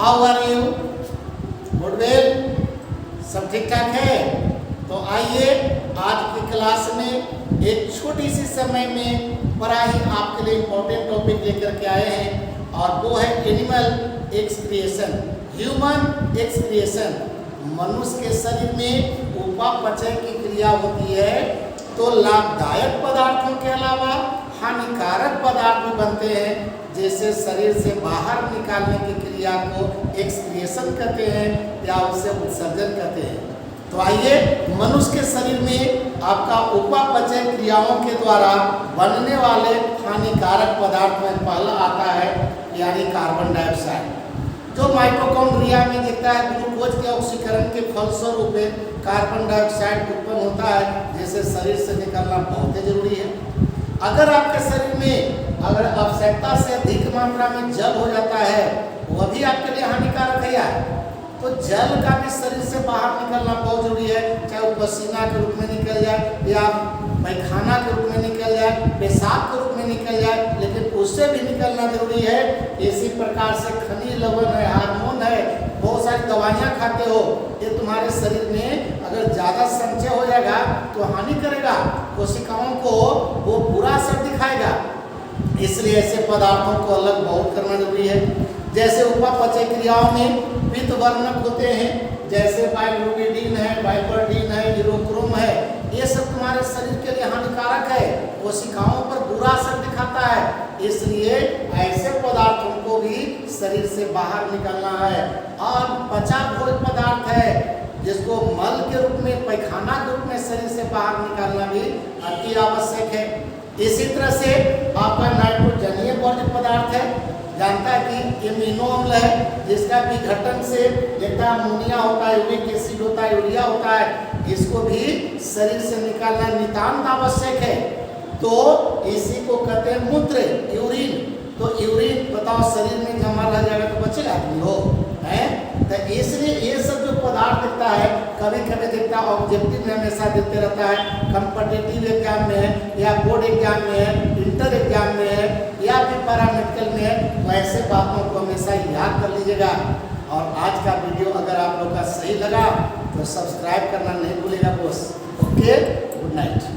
How are you? Good well, सब ठीक ठाक है? तो आइए आज की क्लास में एक छोटी सी समय में बड़ा ही आपके लिए इम्पोर्टेंट टॉपिक लेकर के आए हैं और वो है एनिमल एक्सक्रिएशन, ह्यूमन एक्सक्रिएशन। मनुष्य के शरीर में उपापचय की क्रिया होती है तो लाभदायक पदार्थों के अलावा हानिकारक पदार्थ भी बनते हैं, जैसे शरीर से बाहर निकालने की क्रिया को एक्सक्रिएशन कहते हैं या उसे उत्सर्जन कहते हैं। तो आइए मनुष्य के शरीर में आपका उपापचय क्रियाओं के द्वारा बनने वाले हानिकारक पदार्थ में पहला आता है यानी कार्बन डाइऑक्साइड, जो माइटोकॉन्ड्रिया में दिखता है। ग्लूकोज के ऑक्सीकरण के फलस्वरूप कार्बन डाइऑक्साइड उत्पन्न होता है, जिसे शरीर से निकलना बहुत ही जरूरी है। अगर आपके शरीर में अगर आवश्यकता से अधिक मात्रा में जल हो जाता है, वह भी आपके लिए हानिकारक है यार। तो जल का भी शरीर से बाहर निकलना बहुत जरूरी है, चाहे वो पसीना के रूप में निकल जाए या पैखाना के रूप में निकल जाए, पेशाब के रूप में निकल जाए, लेकिन उससे भी निकलना जरूरी है। इसी प्रकार से खनिज लवण है, हार्मोन है, बहुत सारी दवाइयाँ खाते हो, ये तुम्हारे शरीर में अगर ज़्यादा संचय हो जाएगा तो हानि करेगा, कोशिकाओं को वो बुरा असर दिखाएगा। इसलिए ऐसे पदार्थों को अलग बहुत करना जरूरी है। जैसे उपापचय क्रियाओं में पित्त वर्णक होते हैं, जैसे बाइलोबिडिन है, बाइबर्डिन है, यूरोक्रोम है, ये सब तुम्हारे शरीर के लिए हानिकारक है, कोशिकाओं पर बुरा असर दिखाता है। इसलिए ऐसे पदार्थों को भी शरीर से बाहर निकालना है। और पचा भोज्य पदार्थ है जिसको मल के रूप में, पैखाना के रूप में शरीर से बाहर निकालना भी अति आवश्यक है। इसी तरह से आपका नाइट्रोजनीय वर्ज्य पदार्थ है, जानता है कि एमिनो अम्ल है, जिसका विघटन से एक अमोनिया होता है, यूरिक एसिड होता है, यूरिया होता है, इसको भी शरीर से निकालना नितांत आवश्यक है। तो इसी को कहते हैं मूत्र, यूरिन। तो यूरिन बताओ शरीर में जमा रह जाएगा तो बचेगा नहीं हो है। तो इसलिए ये सब जो पदार्थ दिखता है, कभी कभी दिखता है ऑब्जेक्टिव में हमेशा दिखते रहता है, कॉम्पिटिटिव एग्जाम में है या बोर्ड एग्जाम में है, इंटर एग्जाम में है या फिर पैरामेडिकल में है। तो ऐसे बातों को हमेशा याद कर लीजिएगा। और आज का वीडियो अगर आप लोग का सही लगा तो सब्सक्राइब करना नहीं भूलेगा बॉस। Okay, good night.